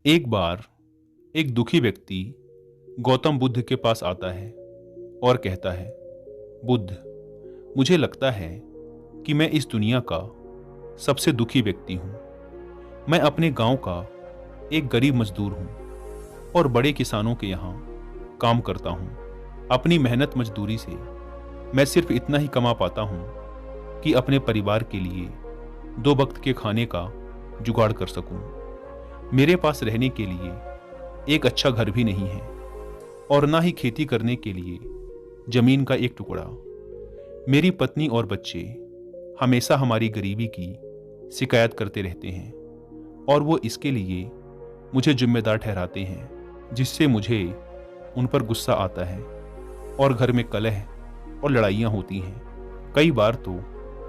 एक बार एक दुखी व्यक्ति गौतम बुद्ध के पास आता है और कहता है, बुद्ध, मुझे लगता है कि मैं इस दुनिया का सबसे दुखी व्यक्ति हूं। मैं अपने गांव का एक गरीब मजदूर हूं और बड़े किसानों के यहाँ काम करता हूं। अपनी मेहनत मजदूरी से मैं सिर्फ इतना ही कमा पाता हूं कि अपने परिवार के लिए 2 वक्त के खाने का जुगाड़ कर सकूं। मेरे पास रहने के लिए एक अच्छा घर भी नहीं है और ना ही खेती करने के लिए जमीन का एक टुकड़ा। मेरी पत्नी और बच्चे हमेशा हमारी गरीबी की शिकायत करते रहते हैं और वो इसके लिए मुझे जिम्मेदार ठहराते हैं, जिससे मुझे उन पर गुस्सा आता है और घर में कलह और लड़ाइयाँ होती हैं। कई बार तो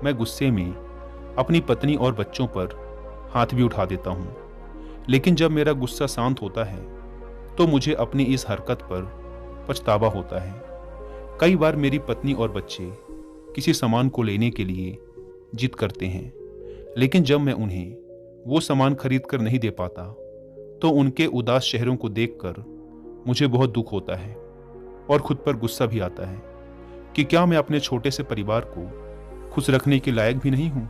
मैं गुस्से में अपनी पत्नी और बच्चों पर हाथ भी उठा देता हूँ। लेकिन जब मेरा गुस्सा शांत होता है तो मुझे अपनी इस हरकत पर पछतावा होता है। कई बार मेरी पत्नी और बच्चे किसी सामान को लेने के लिए जिद करते हैं, लेकिन जब मैं उन्हें वो सामान खरीद कर नहीं दे पाता तो उनके उदास चेहरों को देखकर मुझे बहुत दुख होता है और खुद पर गुस्सा भी आता है कि क्या मैं अपने छोटे से परिवार को खुश रखने के लायक भी नहीं हूँ।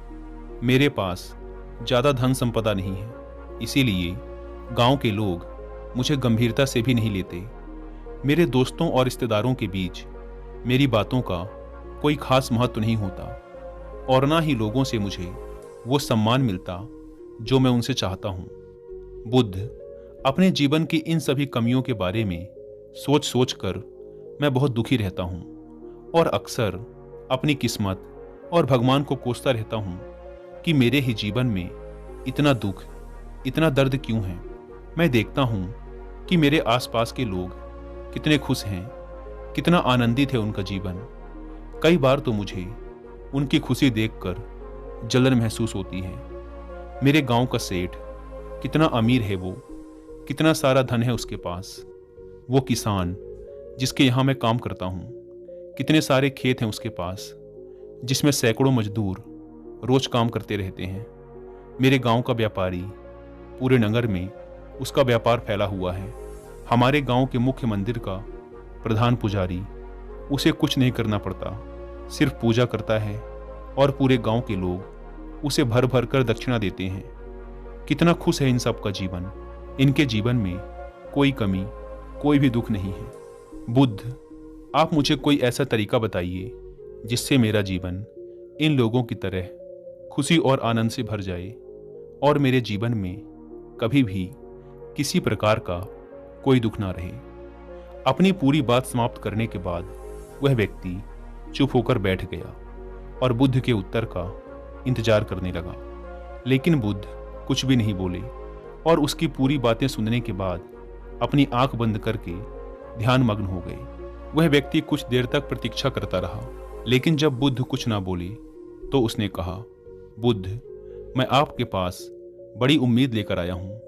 मेरे पास ज़्यादा धन संपदा नहीं है, इसीलिए गांव के लोग मुझे गंभीरता से भी नहीं लेते। मेरे दोस्तों और रिश्तेदारों के बीच मेरी बातों का कोई खास महत्व नहीं होता और ना ही लोगों से मुझे वो सम्मान मिलता जो मैं उनसे चाहता हूँ। बुद्ध, अपने जीवन की इन सभी कमियों के बारे में सोच सोच कर मैं बहुत दुखी रहता हूँ और अक्सर अपनी किस्मत और भगवान को कोसता रहता हूँ कि मेरे ही जीवन में इतना दुख, इतना दर्द क्यों है। मैं देखता हूँ कि मेरे आसपास के लोग कितने खुश हैं, कितना आनंदित है उनका जीवन। कई बार तो मुझे उनकी खुशी देखकर जलन महसूस होती है। मेरे गांव का सेठ कितना अमीर है, वो कितना सारा धन है उसके पास। वो किसान जिसके यहाँ मैं काम करता हूँ, कितने सारे खेत हैं उसके पास, जिसमें सैकड़ों मजदूर रोज काम करते रहते हैं। मेरे गांव का व्यापारी, पूरे नगर में उसका व्यापार फैला हुआ है। हमारे गांव के मुख्य मंदिर का प्रधान पुजारी, उसे कुछ नहीं करना पड़ता, सिर्फ पूजा करता है और पूरे गांव के लोग उसे भर भर कर दक्षिणा देते हैं। कितना खुश है इन सब का जीवन। इनके जीवन में कोई कमी, कोई भी दुख नहीं है। बुद्ध, आप मुझे कोई ऐसा तरीका बताइए जिससे मेरा जीवन इन लोगों की तरह खुशी और आनंद से भर जाए और मेरे जीवन में कभी भी किसी प्रकार का कोई दुख ना रहे। अपनी पूरी बात समाप्त करने के बाद वह व्यक्ति चुप होकर बैठ गया और बुद्ध के उत्तर का इंतजार करने लगा। लेकिन बुद्ध कुछ भी नहीं बोले और उसकी पूरी बातें सुनने के बाद अपनी आंख बंद करके ध्यान मग्न हो गए। वह व्यक्ति कुछ देर तक प्रतीक्षा करता रहा, लेकिन जब बुद्ध कुछ ना बोले तो उसने कहा, बुद्ध, मैं आपके पास बड़ी उम्मीद लेकर आया हूँ।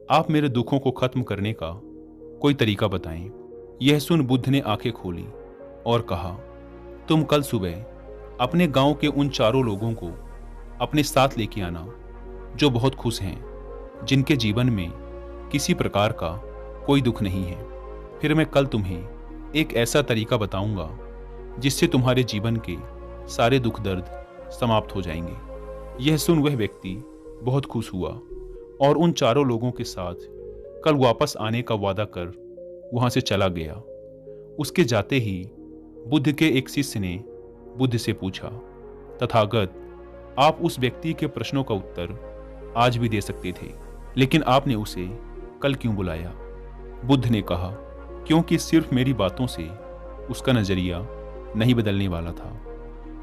आप मेरे दुखों को खत्म करने का कोई तरीका बताएं। यह सुन बुद्ध ने आंखें खोली और कहा, तुम कल सुबह अपने गांव के उन चारों लोगों को अपने साथ लेके आना जो बहुत खुश हैं, जिनके जीवन में किसी प्रकार का कोई दुख नहीं है। फिर मैं कल तुम्हें एक ऐसा तरीका बताऊंगा जिससे तुम्हारे जीवन के सारे दुख दर्द समाप्त हो जाएंगे। यह सुन वह व्यक्ति बहुत खुश हुआ और उन चारों लोगों के साथ कल वापस आने का वादा कर वहां से चला गया। उसके जाते ही बुद्ध के एक शिष्य ने बुद्ध से पूछा, तथागत, आप उस व्यक्ति के प्रश्नों का उत्तर आज भी दे सकते थे, लेकिन आपने उसे कल क्यों बुलाया? बुद्ध ने कहा, क्योंकि सिर्फ मेरी बातों से उसका नजरिया नहीं बदलने वाला था।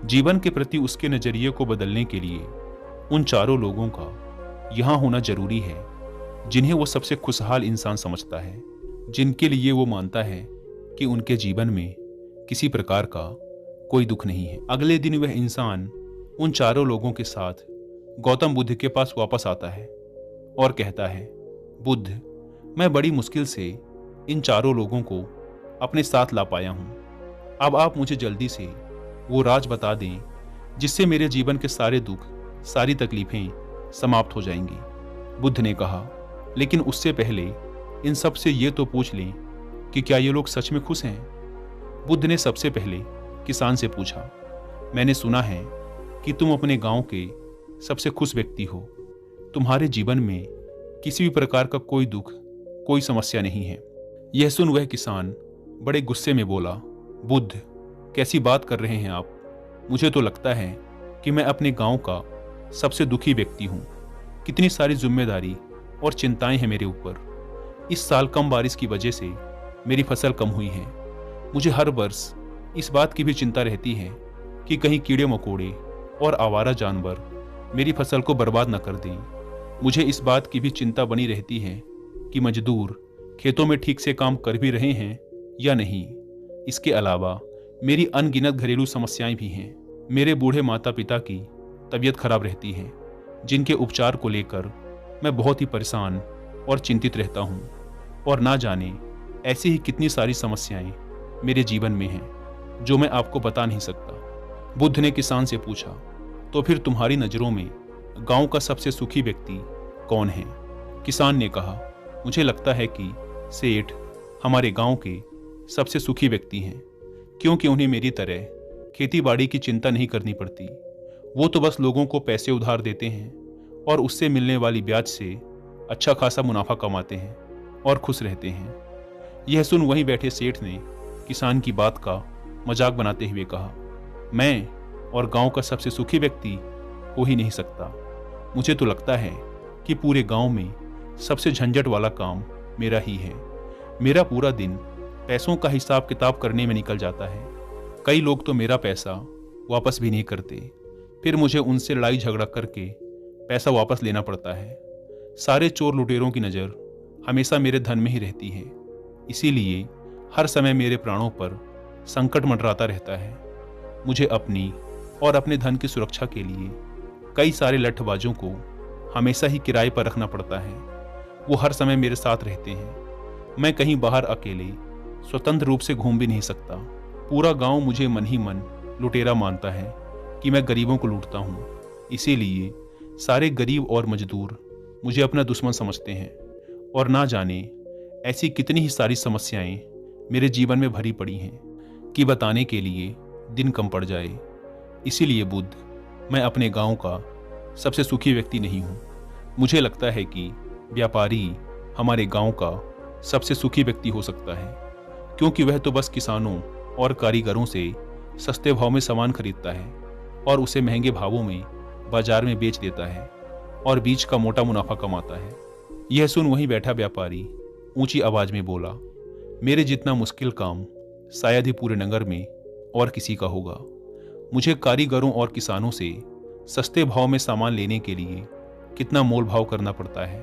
जीवन के प्रति उसके नजरिए को बदलने के लिए उन चारों लोगों का यहाँ होना जरूरी है जिन्हें वो सबसे खुशहाल इंसान समझता है, जिनके लिए वो मानता है कि उनके जीवन में किसी प्रकार का कोई दुख नहीं है। अगले दिन वह इंसान उन चारों लोगों के साथ गौतम बुद्ध के पास वापस आता है और कहता है, बुद्ध, मैं बड़ी मुश्किल से इन चारों लोगों को अपने साथ ला पाया हूँ। अब आप मुझे जल्दी से वो राज बता दें जिससे मेरे जीवन के सारे दुख, सारी तकलीफें समाप्त हो जाएंगी। बुद्ध ने कहा, लेकिन उससे पहले इन सब से ये तो पूछ लें कि क्या ये लोग सच में खुश हैं। बुद्ध ने सबसे पहले किसान से पूछा, मैंने सुना है कि तुम अपने गांव के सबसे खुश व्यक्ति हो। तुम्हारे जीवन में किसी भी प्रकार का कोई दुख, कोई समस्या नहीं है। यह सुन वह किसान बड़े गुस्से में बोला, बुद्ध, कैसी बात कर रहे हैं आप? मुझे तो लगता है कि मैं अपने गांव का सबसे दुखी व्यक्ति हूं। कितनी सारी जिम्मेदारी और चिंताएं हैं मेरे ऊपर। इस साल कम बारिश की वजह से मेरी फसल कम हुई है। मुझे हर वर्ष इस बात की भी चिंता रहती है कि कहीं कीड़े मकोड़े और आवारा जानवर मेरी फसल को बर्बाद न कर दें। मुझे इस बात की भी चिंता बनी रहती है कि मजदूर खेतों में ठीक से काम कर भी रहे हैं या नहीं। इसके अलावा मेरी अनगिनत घरेलू समस्याएं भी हैं। मेरे बूढ़े माता पिता की तबीयत खराब रहती है, जिनके उपचार को लेकर मैं बहुत ही परेशान और चिंतित रहता हूँ। और ना जाने ऐसी ही कितनी सारी समस्याएं मेरे जीवन में हैं जो मैं आपको बता नहीं सकता। बुद्ध ने किसान से पूछा, तो फिर तुम्हारी नज़रों में गांव का सबसे सुखी व्यक्ति कौन है? किसान ने कहा, मुझे लगता है कि सेठ हमारे गांव के सबसे सुखी व्यक्ति हैं, क्योंकि उन्हें मेरी तरह खेती बाड़ी की चिंता नहीं करनी पड़ती। वो तो बस लोगों को पैसे उधार देते हैं और उससे मिलने वाली ब्याज से अच्छा खासा मुनाफा कमाते हैं और खुश रहते हैं। यह सुन वहीं बैठे सेठ ने किसान की बात का मजाक बनाते हुए कहा, मैं और गांव का सबसे सुखी व्यक्ति हो ही नहीं सकता। मुझे तो लगता है कि पूरे गांव में सबसे झंझट वाला काम मेरा ही है। मेरा पूरा दिन पैसों का हिसाब किताब करने में निकल जाता है। कई लोग तो मेरा पैसा वापस भी नहीं करते, फिर मुझे उनसे लड़ाई झगड़ा करके पैसा वापस लेना पड़ता है। सारे चोर लुटेरों की नज़र हमेशा मेरे धन में ही रहती है, इसीलिए हर समय मेरे प्राणों पर संकट मंडराता रहता है। मुझे अपनी और अपने धन की सुरक्षा के लिए कई सारे लठबाजों को हमेशा ही किराए पर रखना पड़ता है। वो हर समय मेरे साथ रहते हैं। मैं कहीं बाहर अकेले स्वतंत्र रूप से घूम भी नहीं सकता। पूरा गांव मुझे मन ही मन लुटेरा मानता है कि मैं गरीबों को लूटता हूँ। इसीलिए सारे गरीब और मजदूर मुझे अपना दुश्मन समझते हैं। और ना जाने ऐसी कितनी ही सारी समस्याएं मेरे जीवन में भरी पड़ी हैं कि बताने के लिए दिन कम पड़ जाए। इसीलिए बुद्ध, मैं अपने गांव का सबसे सुखी व्यक्ति नहीं हूँ। मुझे लगता है कि व्यापारी हमारे गांव का सबसे सुखी व्यक्ति हो सकता है, क्योंकि वह तो बस किसानों और कारीगरों से सस्ते भाव में सामान खरीदता है और उसे महंगे भावों में बाजार में बेच देता है और बीच का मोटा मुनाफा कमाता है। यह सुन वहीं बैठा व्यापारी ऊंची आवाज में बोला, मेरे जितना मुश्किल काम शायद ही पूरे नगर में और किसी का होगा। मुझे कारीगरों और किसानों से सस्ते भाव में सामान लेने के लिए कितना मोल भाव करना पड़ता है।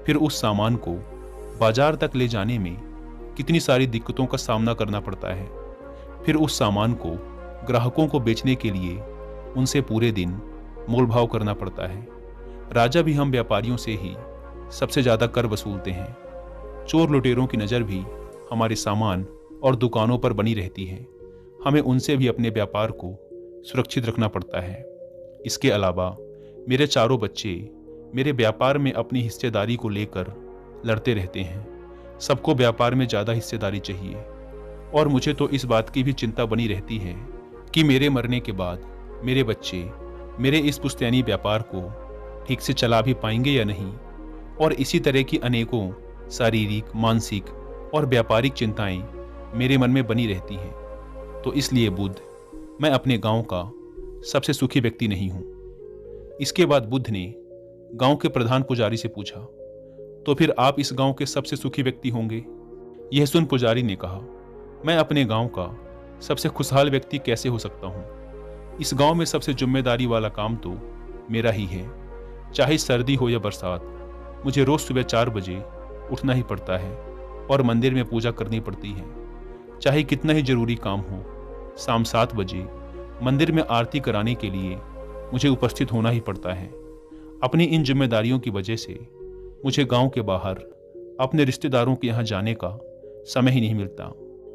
फिर उस सामान को बाजार तक ले जाने में कितनी सारी दिक्कतों का सामना करना पड़ता है। फिर उस सामान को ग्राहकों को बेचने के लिए उनसे पूरे दिन मोल भाव करना पड़ता है। राजा भी हम व्यापारियों से ही सबसे ज़्यादा कर वसूलते हैं। चोर लुटेरों की नज़र भी हमारे सामान और दुकानों पर बनी रहती है। हमें उनसे भी अपने व्यापार को सुरक्षित रखना पड़ता है। इसके अलावा मेरे चारों बच्चे मेरे व्यापार में अपनी हिस्सेदारी को लेकर लड़ते रहते हैं। सबको व्यापार में ज़्यादा हिस्सेदारी चाहिए और मुझे तो इस बात की भी चिंता बनी रहती है कि मेरे मरने के बाद मेरे बच्चे मेरे इस पुश्तैनी व्यापार को ठीक से चला भी पाएंगे या नहीं। और इसी तरह की अनेकों शारीरिक, मानसिक और व्यापारिक चिंताएं मेरे मन में बनी रहती हैं। तो इसलिए बुद्ध, मैं अपने गांव का सबसे सुखी व्यक्ति नहीं हूं। इसके बाद बुद्ध ने गांव के प्रधान पुजारी से पूछा, तो फिर आप इस गांव के सबसे सुखी व्यक्ति होंगे? यह सुन पुजारी ने कहा, मैं अपने गांव का सबसे खुशहाल व्यक्ति कैसे हो सकता हूं? इस गांव में सबसे जिम्मेदारी वाला काम तो मेरा ही है। चाहे सर्दी हो या बरसात, मुझे रोज सुबह 4 बजे उठना ही पड़ता है और मंदिर में पूजा करनी पड़ती है। चाहे कितना ही जरूरी काम हो, शाम 7 बजे मंदिर में आरती कराने के लिए मुझे उपस्थित होना ही पड़ता है। अपनी इन जिम्मेदारियों की वजह से मुझे गांव के बाहर अपने रिश्तेदारों के यहाँ जाने का समय ही नहीं मिलता।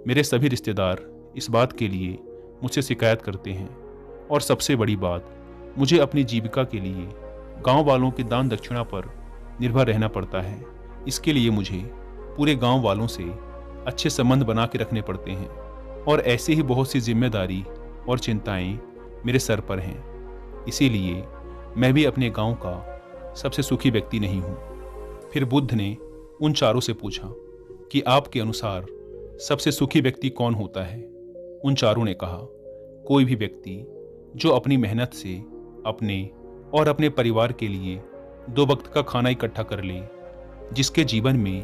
मेरे सभी रिश्तेदार इस बात के लिए मुझसे शिकायत करते हैं और सबसे बड़ी बात, मुझे अपनी जीविका के लिए गांव वालों की दान दक्षिणा पर निर्भर रहना पड़ता है। इसके लिए मुझे पूरे गांव वालों से अच्छे संबंध बना के रखने पड़ते हैं और ऐसे ही बहुत सी जिम्मेदारी और चिंताएं मेरे सर पर हैं। इसीलिए मैं भी अपने गांव का सबसे सुखी व्यक्ति नहीं हूँ। फिर बुद्ध ने उन चारों से पूछा कि आपके अनुसार सबसे सुखी व्यक्ति कौन होता है। उन चारों ने कहा, कोई भी व्यक्ति जो अपनी मेहनत से अपने और अपने परिवार के लिए 2 वक्त का खाना इकट्ठा कर ले, जिसके जीवन में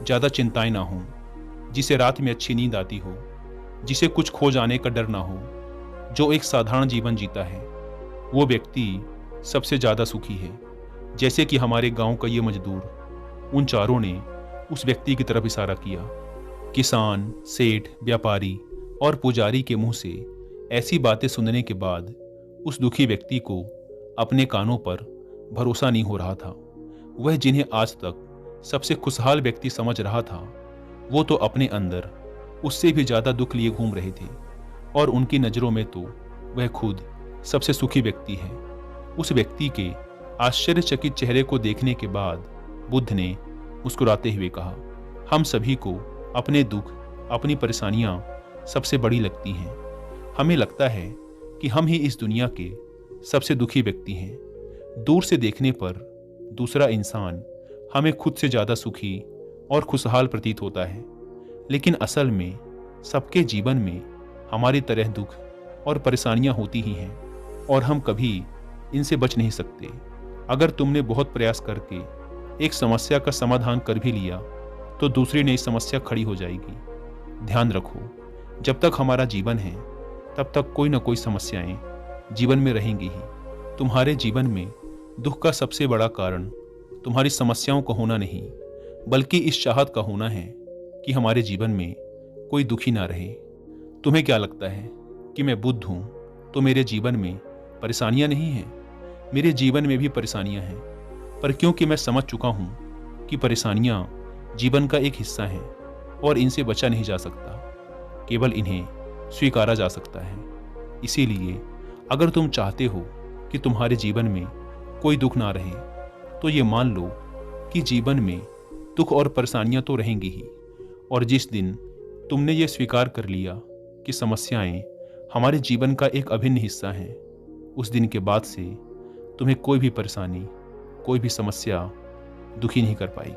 ज़्यादा चिंताएं ना हों, जिसे रात में अच्छी नींद आती हो, जिसे कुछ खो जाने का डर ना हो, जो एक साधारण जीवन जीता है, वो व्यक्ति सबसे ज़्यादा सुखी है। जैसे कि हमारे गांव का ये मजदूर। उन चारों ने उस व्यक्ति की तरफ इशारा किया। किसान, सेठ, व्यापारी और पुजारी के मुंह से ऐसी बातें सुनने के बाद उस दुखी व्यक्ति को अपने कानों पर भरोसा नहीं हो रहा था। वह जिन्हें आज तक सबसे खुशहाल व्यक्ति समझ रहा था, वो तो अपने अंदर उससे भी ज़्यादा दुख लिए घूम रहे थे और उनकी नज़रों में तो वह खुद सबसे सुखी व्यक्ति है। उस व्यक्ति के आश्चर्यचकित चेहरे को देखने के बाद बुद्ध ने मुस्कुराते हुए कहा, हम सभी को अपने दुख, अपनी परेशानियां सबसे बड़ी लगती हैं। हमें लगता है कि हम ही इस दुनिया के सबसे दुखी व्यक्ति हैं। दूर से देखने पर दूसरा इंसान हमें खुद से ज़्यादा सुखी और खुशहाल प्रतीत होता है, लेकिन असल में सबके जीवन में हमारी तरह दुख और परेशानियां होती ही हैं और हम कभी इनसे बच नहीं सकते। अगर तुमने बहुत प्रयास करके एक समस्या का समाधान कर भी लिया तो दूसरी नई समस्या खड़ी हो जाएगी। ध्यान रखो, जब तक हमारा जीवन है तब तक कोई ना कोई समस्याएं जीवन में रहेंगी ही। तुम्हारे जीवन में दुख का सबसे बड़ा कारण तुम्हारी समस्याओं का होना नहीं, बल्कि इस चाहत का होना है कि हमारे जीवन में कोई दुखी ना रहे। तुम्हें क्या लगता है कि मैं बुद्ध हूँ तो मेरे जीवन में परेशानियां नहीं हैं? मेरे जीवन में भी परेशानियां हैं, पर क्योंकि मैं समझ चुका हूँ कि परेशानियां जीवन का एक हिस्सा हैं और इनसे बचा नहीं जा सकता, केवल इन्हें स्वीकारा जा सकता है। इसीलिए अगर तुम चाहते हो कि तुम्हारे जीवन में कोई दुख ना रहे, तो ये मान लो कि जीवन में दुख और परेशानियां तो रहेंगी ही, और जिस दिन तुमने ये स्वीकार कर लिया कि समस्याएं हमारे जीवन का एक अभिन्न हिस्सा हैं, उस दिन के बाद से तुम्हें कोई भी परेशानी, कोई भी समस्या दुखी नहीं कर पाएगी।